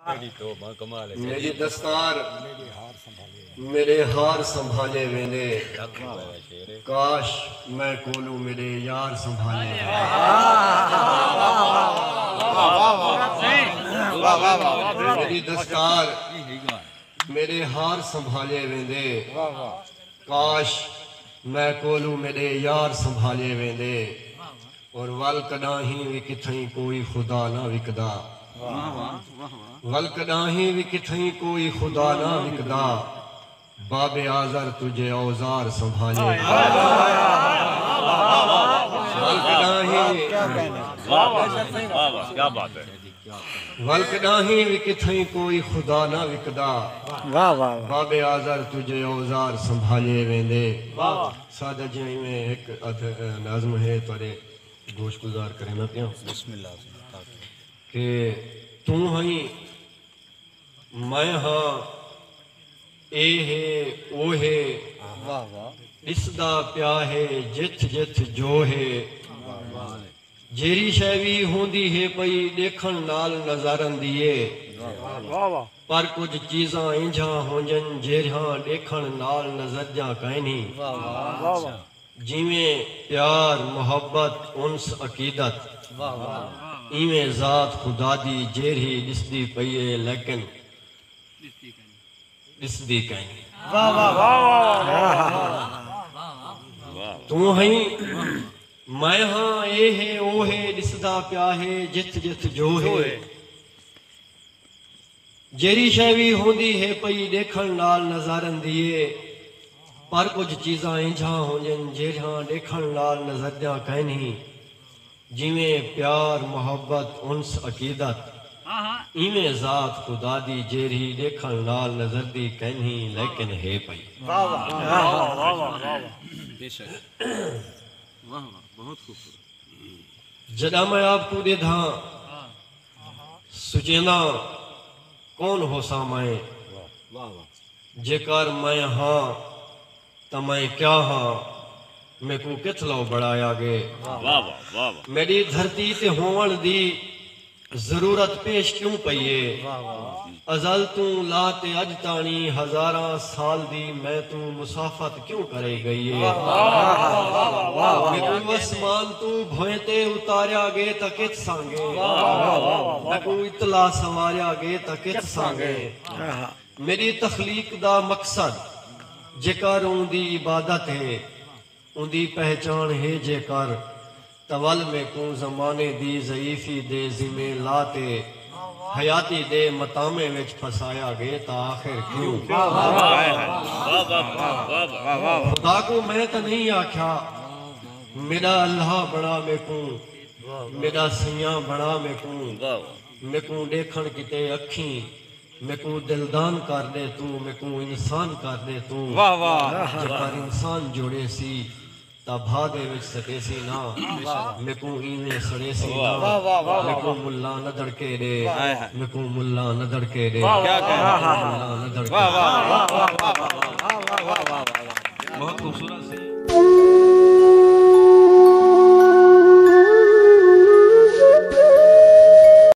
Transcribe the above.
मेरी दस्तार मेरे हार संभाले वेंदे, काश मैं कोलू मेरे यार संभाले। मेरी दस्तार मेरे हार संभाले वेंदे, काश मैं कोलू मेरे यार संभाले वेंदे। और वल कदाही भी किथई कोई खुदा ना विकदा, वल कदाही भी किथई कोई खुदा ना विकदा। बाबे आज़र तुझे औजार संभाले। वल कदाही वल कदाही भी किथई कोई खुदा ना विकदा। बाबे आज़र तुझे औजार संभाले वेंदे। सादा जी में एक नाज़्म है तोरे गोश गुजार करे ना पिया। कि तू हई मैं हाँ ए है ओ है, इसदा प्या है जिथ जिथ जो है। जेरी शैवी होंदी है पई देखण नाल नज़ारन दिए, पर कुछ चीज़ां इंझा होंजन जेरियां देखण नाल नज़र जा कहनी। जिमें प्यार मोहब्बत उन्स अकीदत, इवें ज़ात खुदा दी जेरी दिसदी पई है लेकिन दिसदी कहनी। तू हई मैं हाँ ए है ओ है, दिसदा प्या है जिथ जिथ जो है। जेरी शैवी होंदी है पई देखण नाल नज़ारन दिए, पर कुछ चीज़ां इंझा होंजन जेरियां देखण नाल नज़र जा कहनी। जिमें प्यार मोहब्बत उन्स अकीदत, इवें ज़ात खुदा दी जेरी देखण नाल नज़र दी कहनी लेकिन है पई। जदा मैं आपको दे धा सुचेना कौन हो सा मैं, जेकर मैं हाँ तो मैं क्या हाँ, मैं को किथ लो बढ़ाया गे। मेरी धरती ते होवण दी जरूरत पेश क्यों पईए। अजल तू ला ते अज ताणी हजारा साल दी मैं तू मुसाफत क्यों करे गई है। मैं को आसमान तू भोए ते उतारिया गे त किथ सांगे, मैं को इतला सवारिया गे त किथ सांगे। मेरी तखलीक दा मकसद जेकर उंदी इबादत है, उंदी पहचान है जेकर तवल में को जमाने दी ज़ईफी दे जिमे लाते हयाती दे मतामे विच फसाया गे ता आखिर क्यों। खुदा को मैं तो नहीं आख्या मेरा अल्लाह बड़ा में को, मेरा सैया बड़ा में को देखण किते अखी, मैं को दिलदान कर दे तू, मैं को इंसान कर दे तू। जेकर इंसान जोड़े सी तभा दे विच सके सी ना, मैं को इने सड़े सी ना। मैं को मुल्ला न धड़के दे, मैं को मुल्ला न धड़के दे, मुल्ला न धड़के दे।